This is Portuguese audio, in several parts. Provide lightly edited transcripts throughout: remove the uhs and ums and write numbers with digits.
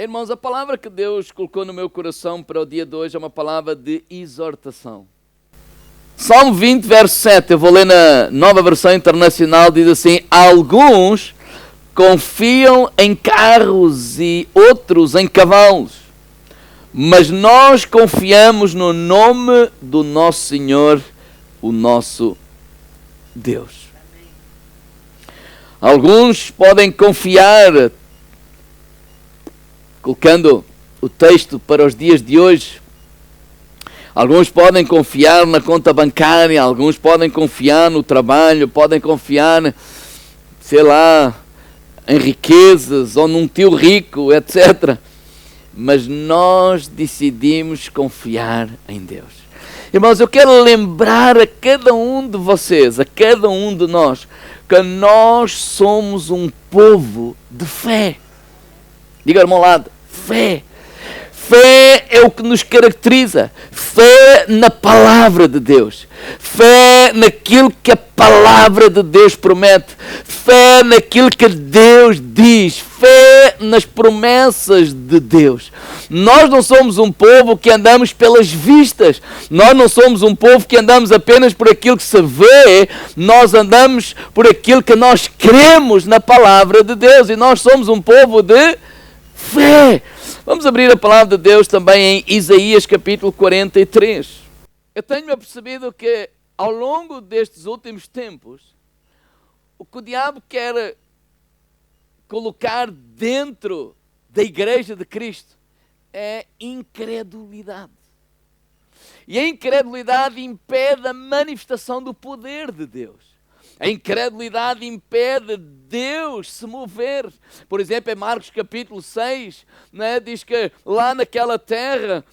Irmãos, a palavra que Deus colocou no meu coração para o dia de hoje é uma palavra de exortação. Salmo 20, verso 7, eu vou ler na Nova Versão Internacional, diz assim: alguns confiam em carros e outros em cavalos, mas nós confiamos no nome do nosso Senhor, o nosso Deus. Alguns podem confiar, colocando o texto para os dias de hoje, alguns podem confiar na conta bancária, alguns podem confiar no trabalho, podem confiar, sei lá, em riquezas ou num tio rico, etc. Mas nós decidimos confiar em Deus. Irmãos, eu quero lembrar a cada um de vocês, a cada um de nós, que nós somos um povo de fé. Diga ao irmão ao lado, fé. Fé é o que nos caracteriza. Fé na palavra de Deus. Fé naquilo que a palavra de Deus promete. Fé naquilo que Deus diz. Fé nas promessas de Deus. Nós não somos um povo que andamos pelas vistas. Nós não somos um povo que andamos apenas por aquilo que se vê. Nós andamos por aquilo que nós cremos na palavra de Deus. E nós somos um povo de fé. Vamos abrir a palavra de Deus também em Isaías capítulo 43. Eu tenho percebido que ao longo destes últimos tempos, o que o diabo quer colocar dentro da igreja de Cristo é incredulidade. E a incredulidade impede a manifestação do poder de Deus. A incredulidade impede Deus se mover. Por exemplo, em Marcos capítulo 6, né, diz que lá naquela terra,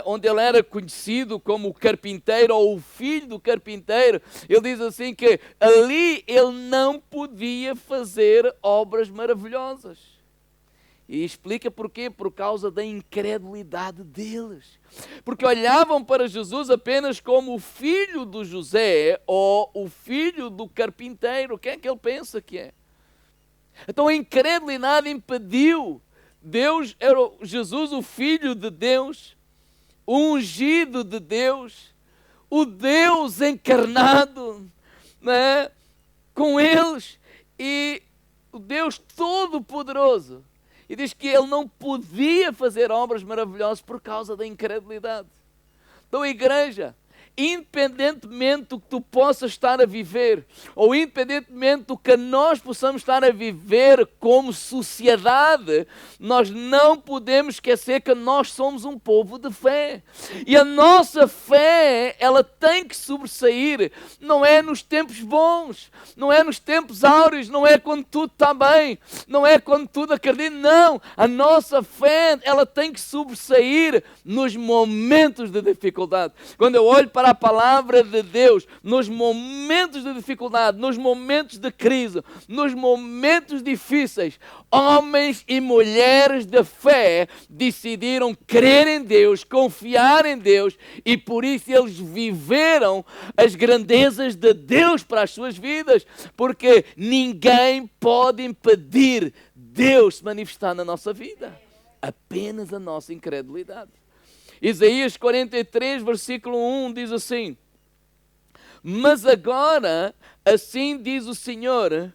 onde ele era conhecido como o carpinteiro ou o filho do carpinteiro, ele diz assim que ali ele não podia fazer obras maravilhosas. E explica porquê? Por causa da incredulidade deles. Porque olhavam para Jesus apenas como o filho do José ou o filho do carpinteiro. Quem é que ele pensa que é? Então a incredulidade impediu. Deus era Jesus, o filho de Deus, o ungido de Deus, o Deus encarnado, né, com eles, e o Deus Todo-Poderoso. E diz que ele não podia fazer obras maravilhosas por causa da incredulidade. Então, igreja, independentemente do que tu possas estar a viver, ou independentemente do que nós possamos estar a viver como sociedade, nós não podemos esquecer que nós somos um povo de fé. E a nossa fé, ela tem que sobressair, não é nos tempos bons, não é nos tempos áureos, não é quando tudo está bem, não é quando tudo acredita, não. A nossa fé, ela tem que sobressair nos momentos de dificuldade. Quando eu olho para a palavra de Deus, nos momentos de dificuldade, nos momentos de crise, nos momentos difíceis, homens e mulheres de fé decidiram crer em Deus, confiar em Deus, e por isso eles viveram as grandezas de Deus para as suas vidas, porque ninguém pode impedir Deus se manifestar na nossa vida, apenas a nossa incredulidade. Isaías 43, versículo 1 diz assim: mas agora, assim diz o Senhor,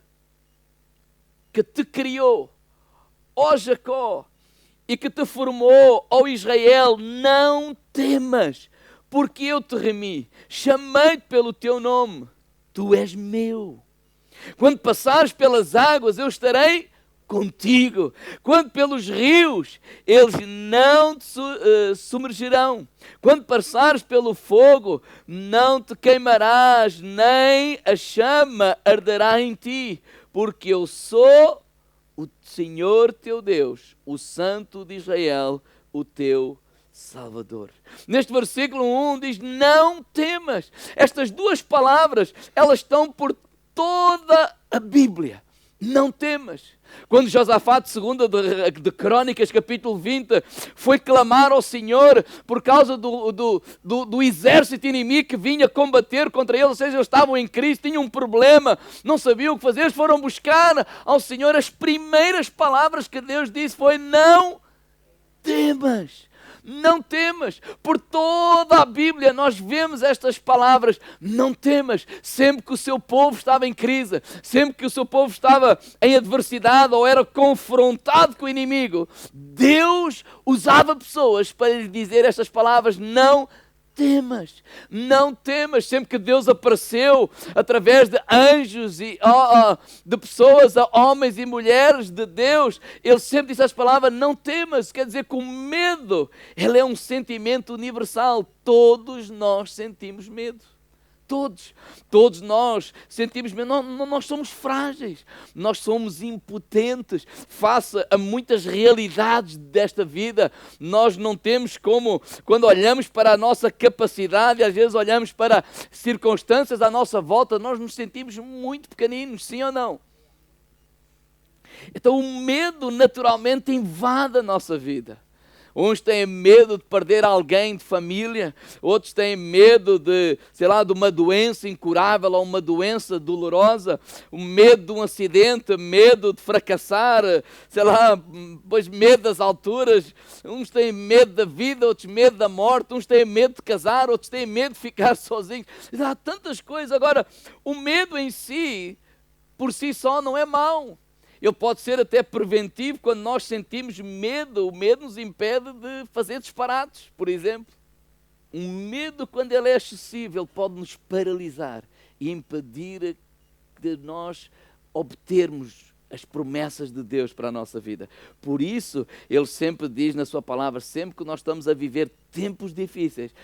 que te criou, ó Jacó, e que te formou, ó Israel, não temas, porque eu te remi, chamei-te pelo teu nome, tu és meu. Quando passares pelas águas, eu estarei contigo. Quando pelos rios, eles não te submergirão. Quando passares pelo fogo, não te queimarás, nem a chama arderá em ti, porque eu sou o Senhor teu Deus, o Santo de Israel, o teu Salvador. Neste versículo 1 diz: não temas. Estas duas palavras, elas estão por toda a Bíblia. Não temas. Quando Josafá, segunda de Crônicas, capítulo 20, foi clamar ao Senhor por causa do exército inimigo que vinha combater contra eles, ou seja, eles estavam em crise, tinham um problema, não sabiam o que fazer, eles foram buscar ao Senhor. As primeiras palavras que Deus disse foi: não temas. Não temas. Por toda a Bíblia nós vemos estas palavras. Não temas. Sempre que o seu povo estava em crise, sempre que o seu povo estava em adversidade ou era confrontado com o inimigo, Deus usava pessoas para lhe dizer estas palavras: não temas, não temas. Sempre que Deus apareceu através de anjos e de pessoas, homens e mulheres de Deus, Ele sempre disse as palavras: não temas. Quer dizer que o medo, ele é um sentimento universal. Todos nós sentimos medo. Todos nós sentimos medo. Nós somos frágeis, nós somos impotentes face a muitas realidades desta vida. Nós não temos como, quando olhamos para a nossa capacidade, às vezes olhamos para circunstâncias à nossa volta, nós nos sentimos muito pequeninos, sim ou não? Então o medo naturalmente invade a nossa vida. Uns têm medo de perder alguém de família, outros têm medo de uma doença incurável ou uma doença dolorosa, o medo de um acidente, medo de fracassar, depois medo das alturas. Uns têm medo da vida, outros medo da morte, uns têm medo de casar, outros têm medo de ficar sozinhos. Há tantas coisas. Agora, o medo em si, por si só, não é mau. Ele pode ser até preventivo quando nós sentimos medo. O medo nos impede de fazer disparates, por exemplo. Um medo, quando ele é excessivo, ele pode nos paralisar e impedir de nós obtermos as promessas de Deus para a nossa vida. Por isso, ele sempre diz na sua palavra, sempre que nós estamos a viver tempos difíceis,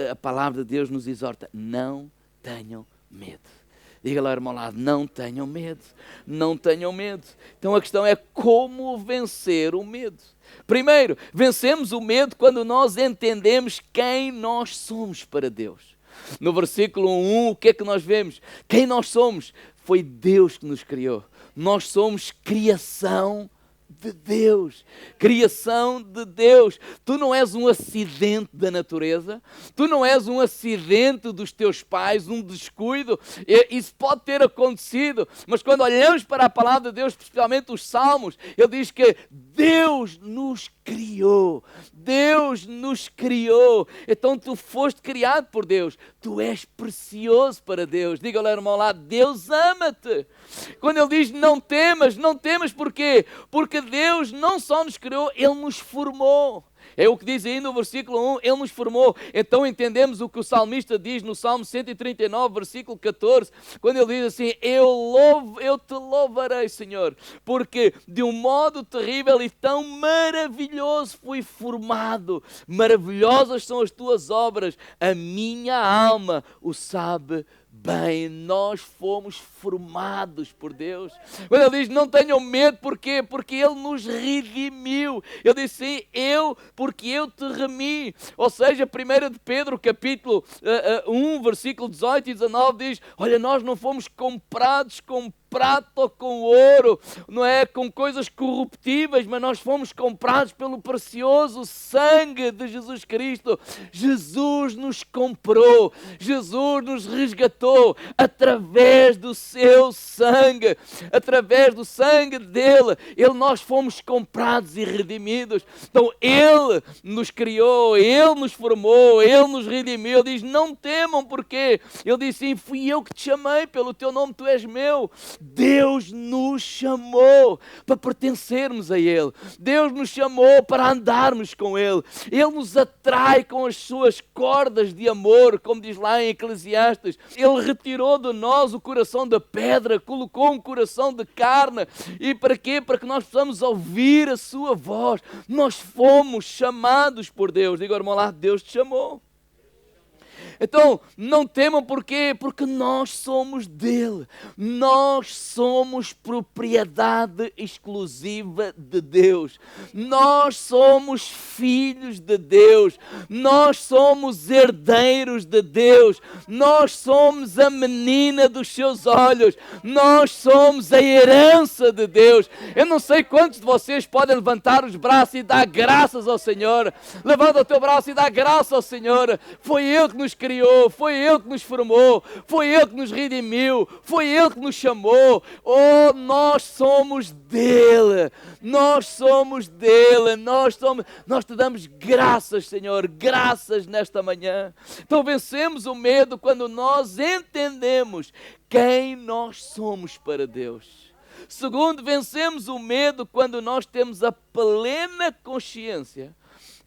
a palavra de Deus nos exorta: não tenham medo. Diga lá, irmão, lá, não tenham medo, não tenham medo. Então a questão é como vencer o medo. Primeiro, vencemos o medo quando nós entendemos quem nós somos para Deus. No versículo 1, o que é que nós vemos? Quem nós somos? Foi Deus que nos criou. Nós somos criação de Deus, criação de Deus. Tu não és um acidente da natureza, tu não és um acidente dos teus pais, um descuido. Isso pode ter acontecido, mas quando olhamos para a palavra de Deus, especialmente os Salmos, ele diz que Deus nos criou. Deus nos criou. Então tu foste criado por Deus. Tu és precioso para Deus. Diga lá, irmão, lá, Deus ama-te. Quando ele diz não temas porquê? Porque Deus não só nos criou, Ele nos formou. É o que diz aí no versículo 1, Ele nos formou. Então entendemos o que o salmista diz no Salmo 139, versículo 14, quando ele diz assim: eu te louvarei, Senhor, porque de um modo terrível e tão maravilhoso fui formado. Maravilhosas são as tuas obras, a minha alma o sabe bem. Nós fomos formados por Deus. Quando ele diz não tenham medo, porquê? Porque Ele nos redimiu. Ele diz sim, porque eu te remi. Ou seja, 1 de Pedro, capítulo 1, versículo 18 e 19 diz: olha, nós não fomos comprados com prata ou com ouro, não é com coisas corruptíveis, mas nós fomos comprados pelo precioso sangue de Jesus Cristo. Jesus nos comprou, Jesus nos resgatou através do seu sangue, através do sangue dele. Nós fomos comprados e redimidos. Então Ele nos criou, Ele nos formou, Ele nos redimiu. Ele diz: não temam, porque Ele disse sim, fui eu que te chamei pelo teu nome, tu és meu. Deus nos chamou para pertencermos a Ele. Deus nos chamou para andarmos com Ele. Ele nos atrai com as suas cordas de amor, como diz lá em Eclesiastes. Ele retirou de nós o coração de pedra, colocou um coração de carne. E para quê? Para que nós possamos ouvir a sua voz. Nós fomos chamados por Deus. Diga, irmão lá, Deus te chamou. Então, não temam, porquê? Porque nós somos dele. Nós somos propriedade exclusiva de Deus. Nós somos filhos de Deus. Nós somos herdeiros de Deus. Nós somos a menina dos seus olhos. Nós somos a herança de Deus. Eu não sei quantos de vocês podem levantar os braços e dar graças ao Senhor. Levanta o teu braço e dá graça ao Senhor. Foi Ele que nos criou. criou, foi Ele que nos formou, foi Ele que nos redimiu, foi Ele que nos chamou. Oh, nós somos dEle, nós somos dEle, nós te damos graças, Senhor, graças nesta manhã. Então vencemos o medo quando nós entendemos quem nós somos para Deus. Segundo, vencemos o medo quando nós temos a plena consciência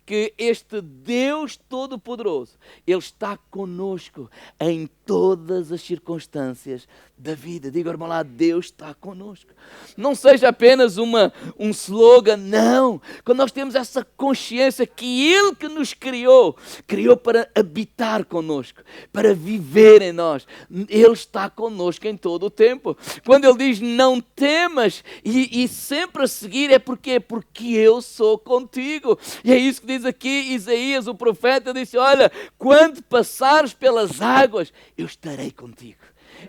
que este Deus Todo-Poderoso, Ele está conosco em todas as circunstâncias da vida. Diga, irmão lá, Deus está conosco. Não seja apenas um slogan, não. Quando nós temos essa consciência que Ele que nos criou para habitar conosco, para viver em nós. Ele está conosco em todo o tempo. Quando Ele diz, não temas, e sempre a seguir, é porque eu sou contigo. E é isso que diz aqui Isaías, o profeta, disse, olha, quando passares pelas águas, eu estarei contigo.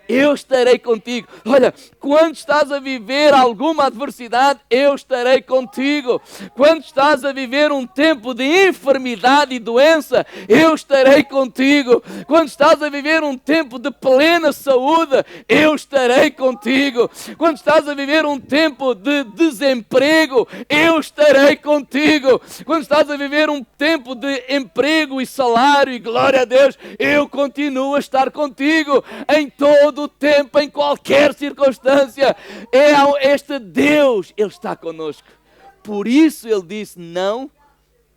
Eu estarei contigo. Olha, quando estás a viver alguma adversidade, eu estarei contigo. Quando estás a viver um tempo de enfermidade e doença, eu estarei contigo. Quando estás a viver um tempo de plena saúde, eu estarei contigo. Quando estás a viver um tempo de desemprego, eu estarei contigo. Quando estás a viver um tempo de emprego e salário, e glória a Deus, eu continuo a estar contigo em todo o tempo, em qualquer circunstância. Este Deus, Ele está conosco. Por isso Ele disse, não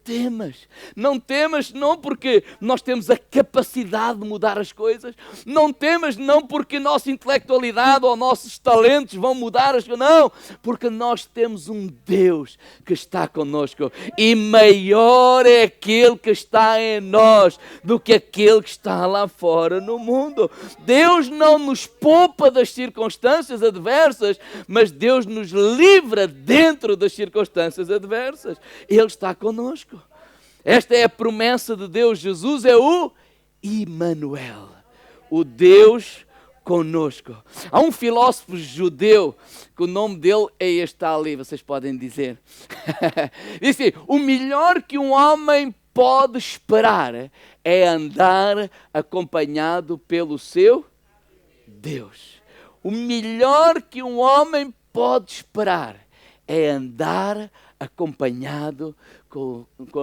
temas. Não temas não porque nós temos a capacidade de mudar as coisas. Não temas não porque nossa intelectualidade ou nossos talentos vão mudar as coisas. Não, porque nós temos um Deus que está conosco. E maior é aquele que está em nós do que aquele que está lá fora no mundo. Deus não nos poupa das circunstâncias adversas, mas Deus nos livra dentro das circunstâncias adversas. Ele está conosco. Esta é a promessa de Deus. Jesus é o Immanuel, o Deus conosco. Há um filósofo judeu que o nome dele é este, está ali, vocês podem dizer. Disse, o melhor que um homem pode esperar é andar acompanhado pelo seu Deus. O melhor que um homem pode esperar é andar acompanhado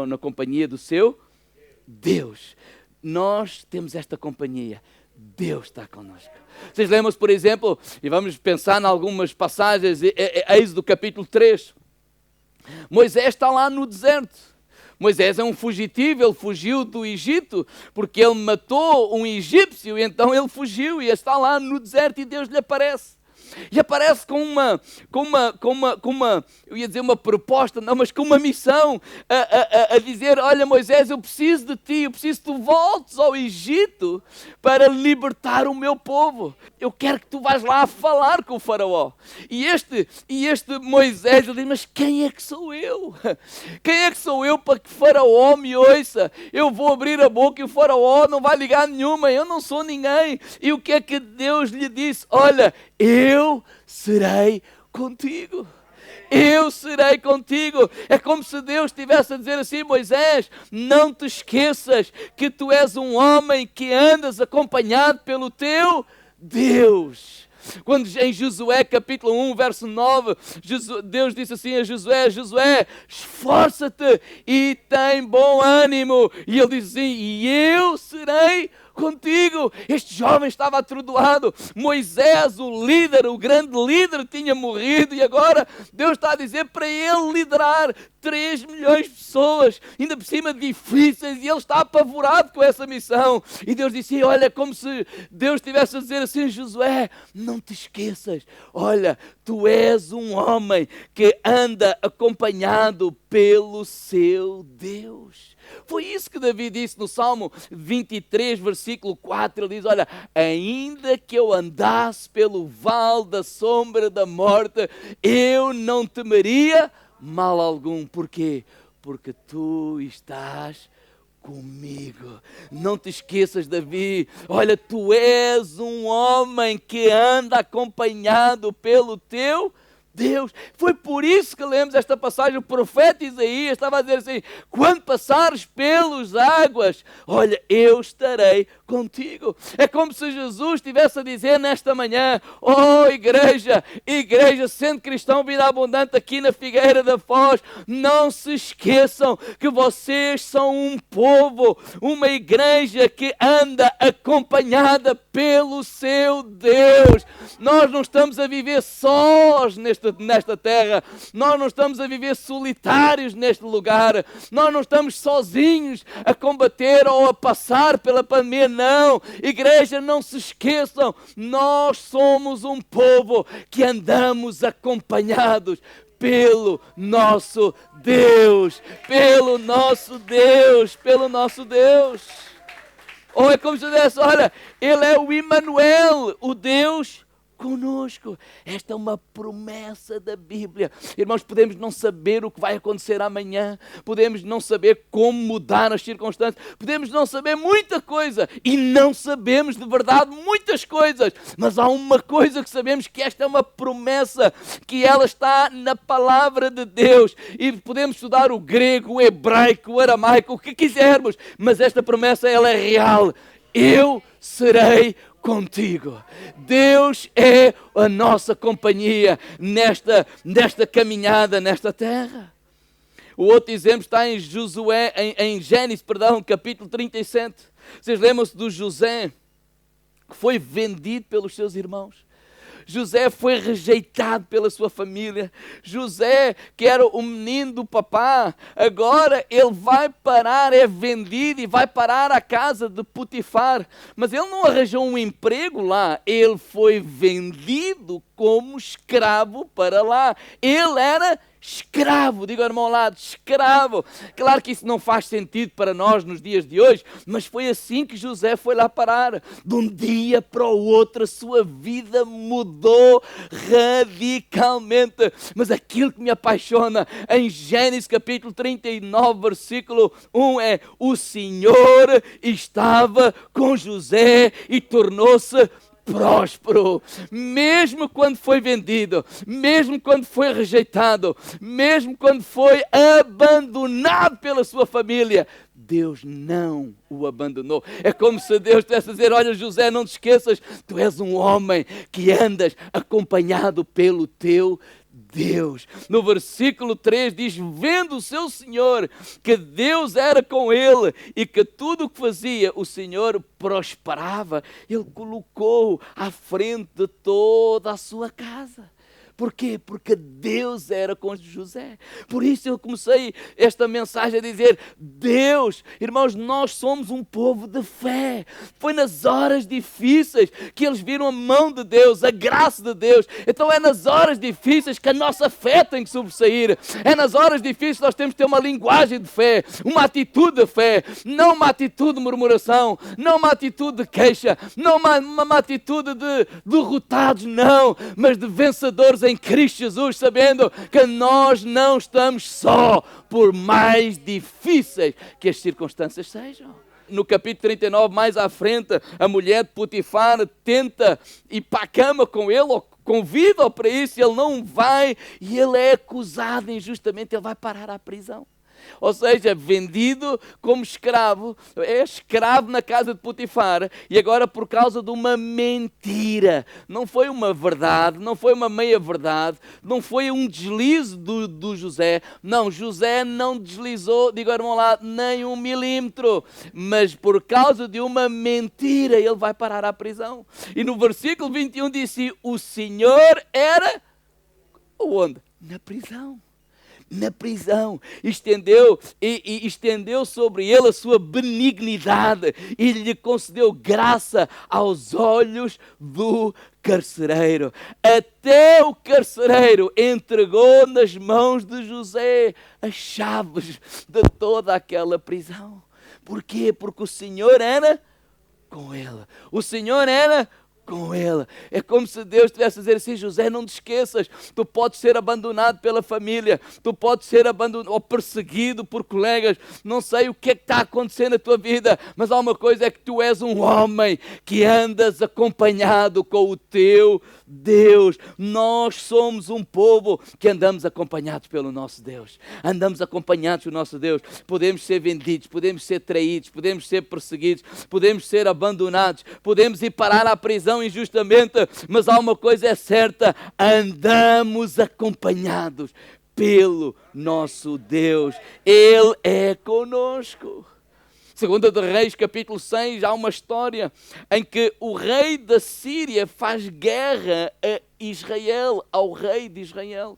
na companhia do seu Deus. Nós temos esta companhia. Deus está connosco. Vocês lembram-se, por exemplo, e vamos pensar em algumas passagens, Êxodo capítulo 3. Moisés está lá no deserto. Moisés é um fugitivo, ele fugiu do Egito, porque ele matou um egípcio, e então ele fugiu e está lá no deserto e Deus lhe aparece. E aparece com uma, eu ia dizer uma proposta, não, mas com uma missão, a dizer, olha Moisés, eu preciso de ti, eu preciso que tu voltes ao Egito para libertar o meu povo. Eu quero que tu vás lá a falar com o faraó. E este Moisés, ele diz, mas quem é que sou eu? Quem é que sou eu para que o faraó me ouça? Eu vou abrir a boca e o faraó não vai ligar nenhuma, eu não sou ninguém. E o que é que Deus lhe disse? Olha, eu serei contigo. Eu serei contigo. É como se Deus estivesse a dizer assim, Moisés, não te esqueças que tu és um homem que andas acompanhado pelo teu Deus. Quando em Josué capítulo 1, verso 9, Deus disse assim a Josué, Josué, esforça-te e tem bom ânimo. E ele diz assim, e eu serei contigo. Este jovem estava atordoado. Moisés, o líder, o grande líder, tinha morrido e agora Deus está a dizer para ele liderar 3 milhões de pessoas, ainda por cima difíceis, e ele está apavorado com essa missão. E Deus disse, olha, como se Deus estivesse a dizer assim, Josué, não te esqueças, olha, tu és um homem que anda acompanhado pelo seu Deus. Foi isso que Davi disse no Salmo 23, versículo 4. Ele diz, olha, ainda que eu andasse pelo vale da sombra da morte, eu não temeria mal algum. Porquê? Porque tu estás comigo. Não te esqueças, Davi. Olha, tu és um homem que anda acompanhado pelo teu Deus. Foi por isso que lemos esta passagem. O profeta Isaías estava a dizer assim: quando passares pelas águas, olha, eu estarei contigo. É como se Jesus estivesse a dizer nesta manhã: oh igreja, sendo cristão, vida abundante aqui na Figueira da Foz, não se esqueçam que vocês são um povo, uma igreja que anda acompanhada pelo seu Deus. Nós não estamos a viver sós nesta terra, nós não estamos a viver solitários neste lugar, nós não estamos sozinhos a combater ou a passar pela pandemia, não. Igreja, não se esqueçam, nós somos um povo que andamos acompanhados pelo nosso Deus, pelo nosso Deus, pelo nosso Deus. Ou é como se dissesse: olha, Ele é o Emmanuel, o Deus conosco. Esta é uma promessa da Bíblia. Irmãos, podemos não saber o que vai acontecer amanhã, podemos não saber como mudar as circunstâncias, podemos não saber muita coisa, e não sabemos de verdade muitas coisas, mas há uma coisa que sabemos, que esta é uma promessa, que ela está na palavra de Deus, e podemos estudar o grego, o hebraico, o aramaico, o que quisermos, mas esta promessa, ela é real. Eu serei contigo. Deus é a nossa companhia nesta caminhada, nesta terra. O outro exemplo está em Gênesis, capítulo 37. Vocês lembram-se do José, que foi vendido pelos seus irmãos? José foi rejeitado pela sua família. José, que era o menino do papá, agora ele vai parar, é vendido e vai parar à casa de Potifar. Mas ele não arranjou um emprego lá, ele foi vendido como escravo para lá. Ele era escravo, diga ao irmão ao lado, escravo. Claro que isso não faz sentido para nós nos dias de hoje, mas foi assim que José foi lá parar. De um dia para o outro a sua vida mudou radicalmente. Mas aquilo que me apaixona em Gênesis capítulo 39, versículo 1 é: o Senhor estava com José e tornou-se próspero. Mesmo quando foi vendido, mesmo quando foi rejeitado, mesmo quando foi abandonado pela sua família, Deus não o abandonou. É como se Deus estivesse a dizer: olha José, não te esqueças, tu és um homem que andas acompanhado pelo teu Deus. No versículo 3 diz: vendo o seu Senhor que Deus era com ele e que tudo o que fazia o Senhor prosperava, ele colocou à frente de toda a sua casa. Porquê? Porque Deus era com José. Por isso eu comecei esta mensagem a dizer: Deus, irmãos, nós somos um povo de fé. Foi nas horas difíceis que eles viram a mão de Deus, a graça de Deus. Então é nas horas difíceis que a nossa fé tem que sobressair. É nas horas difíceis que nós temos que ter uma linguagem de fé, uma atitude de fé, não uma atitude de murmuração, não uma atitude de queixa, não uma atitude de derrotados, não, mas de vencedores em Cristo Jesus, sabendo que nós não estamos só, por mais difíceis que as circunstâncias sejam. No capítulo 39, mais à frente, a mulher de Potifar tenta ir para a cama com ele, ou convida-o para isso, ele não vai, e ele é acusado injustamente, ele vai parar à prisão. Ou seja, vendido como escravo, é escravo na casa de Potifar, e agora por causa de uma mentira, não foi uma verdade, não foi uma meia verdade, não foi um deslize do José, não, José não deslizou, digo ao irmão lá, nem 1 milímetro, mas por causa de uma mentira ele vai parar à prisão. E no versículo 21 disse: o Senhor era onde? Na prisão. Na prisão, estendeu sobre ele a sua benignidade e lhe concedeu graça aos olhos do carcereiro. Até o carcereiro entregou nas mãos de José as chaves de toda aquela prisão. Porquê? Porque o Senhor era com ele. O Senhor era com Ele. É como se Deus estivesse a dizer assim: José, não te esqueças, tu podes ser abandonado pela família, tu podes ser abandonado ou perseguido por colegas, não sei o que é que está acontecendo na tua vida, mas há uma coisa, é que tu és um homem que andas acompanhado com o teu Deus. Nós somos um povo que andamos acompanhados pelo nosso Deus, andamos acompanhados pelo nosso Deus. Podemos ser vendidos, podemos ser traídos, podemos ser perseguidos, podemos ser abandonados, podemos ir parar à prisão injustamente, mas há uma coisa é certa: andamos acompanhados pelo nosso Deus. Ele é conosco. Segunda de Reis, capítulo 6, há uma história em que o rei da Síria faz guerra a Israel, ao rei de Israel.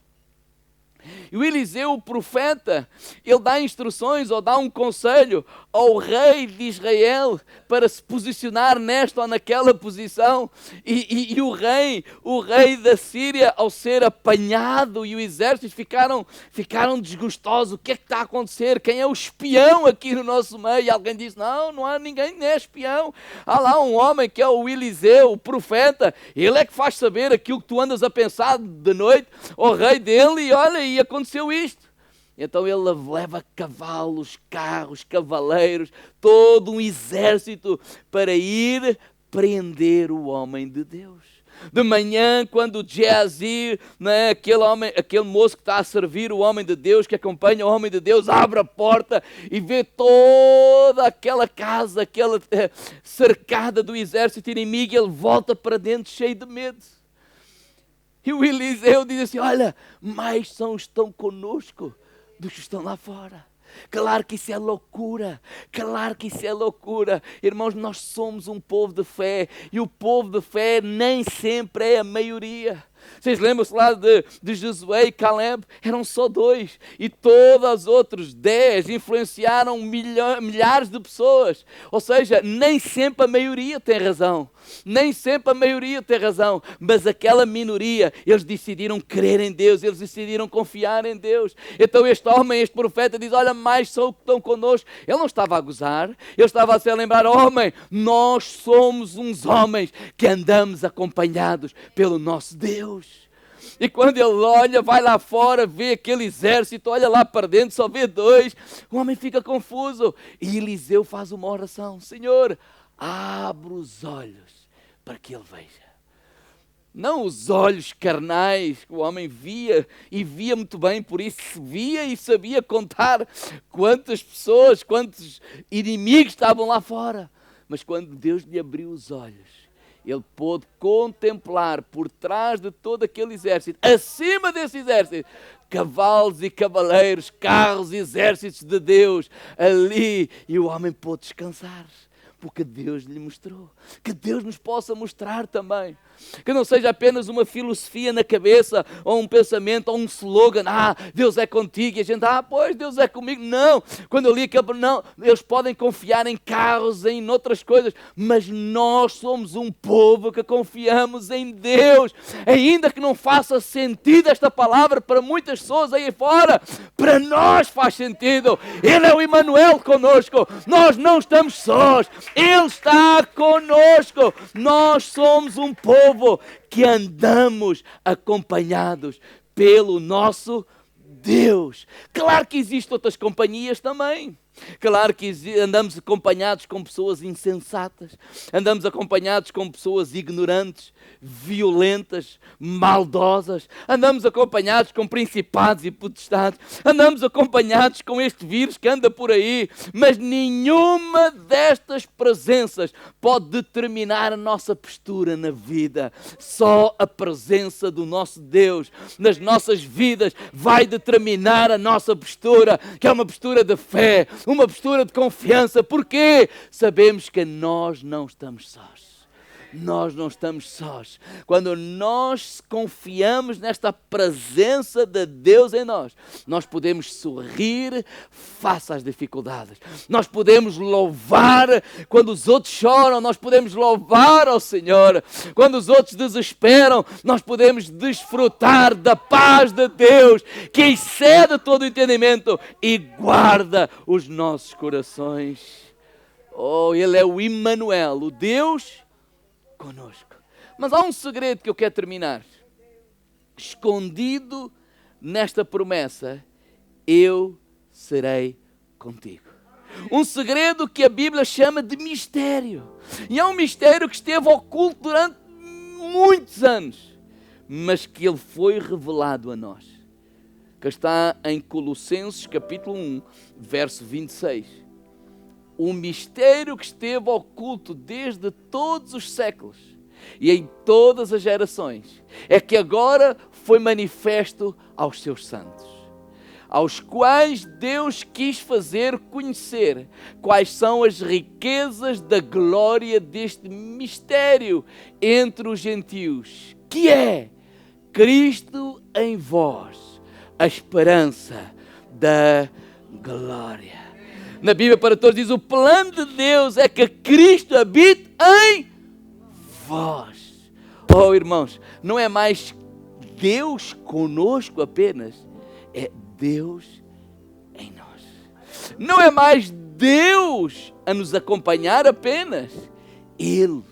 E o Eliseu, o profeta, ele dá instruções ou dá um conselho ao rei de Israel para se posicionar nesta ou naquela posição. E o rei da Síria, ao ser apanhado, e o exército ficaram desgostosos. O que é que está a acontecer? Quem é o espião aqui no nosso meio? E alguém disse: não há ninguém, nem é espião. Há lá um homem que é o Eliseu, o profeta. Ele é que faz saber aquilo que tu andas a pensar de noite ao rei dele. E olha, e aconteceu isto. Então ele leva cavalos, carros, cavaleiros, todo um exército para ir prender o homem de Deus. De manhã, quando Geazi, né, aquele moço que está a servir o homem de Deus, que acompanha o homem de Deus, abre a porta e vê toda aquela casa, aquela cercada do exército inimigo, e ele volta para dentro cheio de medo. E o Eliseu diz assim: olha, mais são os que estão conosco do que estão lá fora. Claro que isso é loucura, claro que isso é loucura. Irmãos, nós somos um povo de fé, e o povo de fé nem sempre é a maioria. Vocês lembram-se lá de Josué e Caleb? Eram só 2, e todos os outros 10 influenciaram milhares de pessoas. Ou seja, nem sempre a maioria tem razão, nem sempre a maioria tem razão, mas aquela minoria, eles decidiram crer em Deus, eles decidiram confiar em Deus. Então este homem, este profeta diz: olha, mais são os que estão connosco. Ele não estava a gozar, ele estava a se lembrar: homem, nós somos uns homens que andamos acompanhados pelo nosso Deus. E quando ele olha, vai lá fora, vê aquele exército, olha lá para dentro, só vê 2, o homem fica confuso. E Eliseu faz uma oração: Senhor, abre os olhos para que ele veja. Não os olhos carnais, que o homem via, e via muito bem, por isso via e sabia contar quantas pessoas, quantos inimigos estavam lá fora. Mas quando Deus lhe abriu os olhos, ele pôde contemplar por trás de todo aquele exército, acima desse exército, cavalos e cavaleiros, carros e exércitos de Deus ali, e o homem pôde descansar, porque Deus lhe mostrou. Que Deus nos possa mostrar também. Que não seja apenas uma filosofia na cabeça, ou um pensamento, ou um slogan: Deus é contigo, e a gente: pois, Deus é comigo. Não, quando eu li aquele, não, eles podem confiar em carros, em outras coisas, mas nós somos um povo que confiamos em Deus. Ainda que não faça sentido esta palavra para muitas pessoas aí fora, para nós faz sentido. Ele é o Emmanuel conosco, nós não estamos sós, Ele está conosco. Nós somos um povo que andamos acompanhados pelo nosso Deus. Claro que existem outras companhias também. Claro que andamos acompanhados com pessoas insensatas, andamos acompanhados com pessoas ignorantes, violentas, maldosas, andamos acompanhados com principados e potestades, andamos acompanhados com este vírus que anda por aí, mas nenhuma destas presenças pode determinar a nossa postura na vida. Só a presença do nosso Deus nas nossas vidas vai determinar a nossa postura, que é uma postura de fé, uma postura de confiança. Porquê? Sabemos que nós não estamos sós. Nós não estamos sós. Quando nós confiamos nesta presença de Deus em nós, nós podemos sorrir face às dificuldades. Nós podemos louvar quando os outros choram, nós podemos louvar ao Senhor. Quando os outros desesperam, nós podemos desfrutar da paz de Deus, que excede todo o entendimento e guarda os nossos corações. Oh, Ele é o Emmanuel, o Deus conosco. Mas há um segredo que eu quero terminar. Escondido nesta promessa, eu serei contigo. Um segredo que a Bíblia chama de mistério. E é um mistério que esteve oculto durante muitos anos, mas que ele foi revelado a nós. Que está em Colossenses capítulo 1, verso 26. O mistério que esteve oculto desde todos os séculos e em todas as gerações é que agora foi manifesto aos seus santos, aos quais Deus quis fazer conhecer quais são as riquezas da glória deste mistério entre os gentios, que é Cristo em vós, a esperança da glória. Na Bíblia para todos diz, o plano de Deus é que Cristo habite em vós. Oh, irmãos, não é mais Deus conosco apenas, é Deus em nós. Não é mais Deus a nos acompanhar apenas, Ele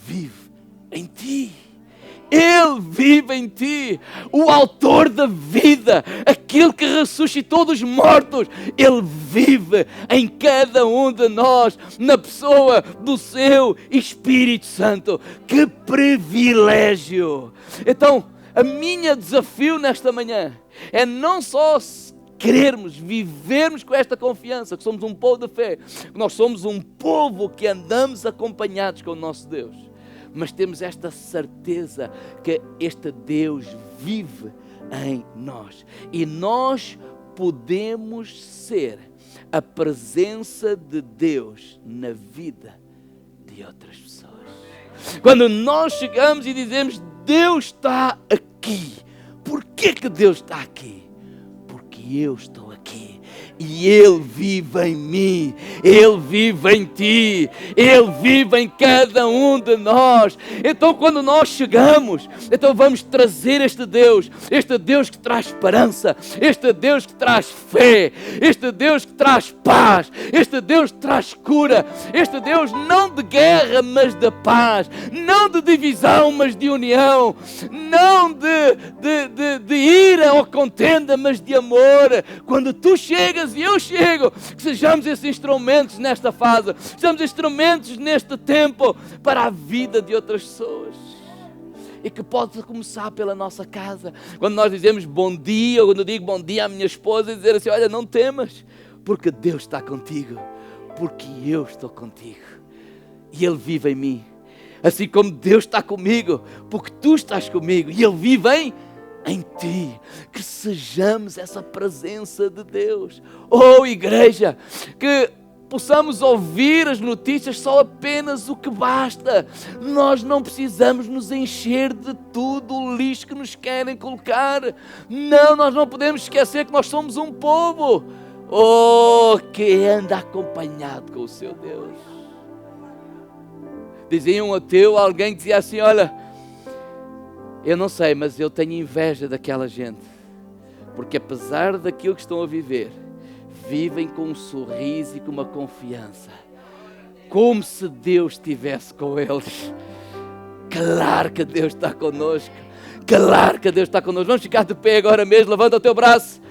vive em ti. Ele vive em ti, o autor da vida, aquele que ressuscitou dos mortos. Ele vive em cada um de nós, na pessoa do seu Espírito Santo. Que privilégio! Então, a minha desafio nesta manhã é não só querermos, vivermos com esta confiança, que somos um povo de fé, que nós somos um povo que andamos acompanhados com o nosso Deus, mas temos esta certeza que este Deus vive em nós. E nós podemos ser a presença de Deus na vida de outras pessoas. Quando nós chegamos e dizemos, Deus está aqui. Por que Deus está aqui? Porque eu estou aqui. E Ele vive em mim, Ele vive em ti, Ele vive em cada um de nós. Então quando nós chegamos, então vamos trazer este Deus que traz esperança, este Deus que traz fé, este Deus que traz paz, este Deus que traz cura, este Deus não de guerra, mas de paz, não de divisão, mas de união, não de ira ou contenda, mas de amor. Quando tu chegas e eu chego, que sejamos esses instrumentos nesta fase, sejamos instrumentos neste tempo para a vida de outras pessoas. E que pode começar pela nossa casa. Quando nós dizemos bom dia, ou quando eu digo bom dia à minha esposa, e dizer assim, olha, não temas, porque Deus está contigo, porque eu estou contigo. E Ele vive em mim. Assim como Deus está comigo, porque tu estás comigo, e Ele vive em ti, que sejamos essa presença de Deus. Oh, igreja, que possamos ouvir as notícias só apenas o que basta. Nós não precisamos nos encher de tudo o lixo que nos querem colocar. Não, nós não podemos esquecer que nós somos um povo, oh, que anda acompanhado com o seu Deus. Dizia um ateu, alguém dizia assim, olha, eu não sei, mas eu tenho inveja daquela gente, porque apesar daquilo que estão a viver, vivem com um sorriso e com uma confiança, como se Deus estivesse com eles. Claro que Deus está connosco, claro que Deus está connosco. Vamos ficar de pé agora mesmo, levanta o teu braço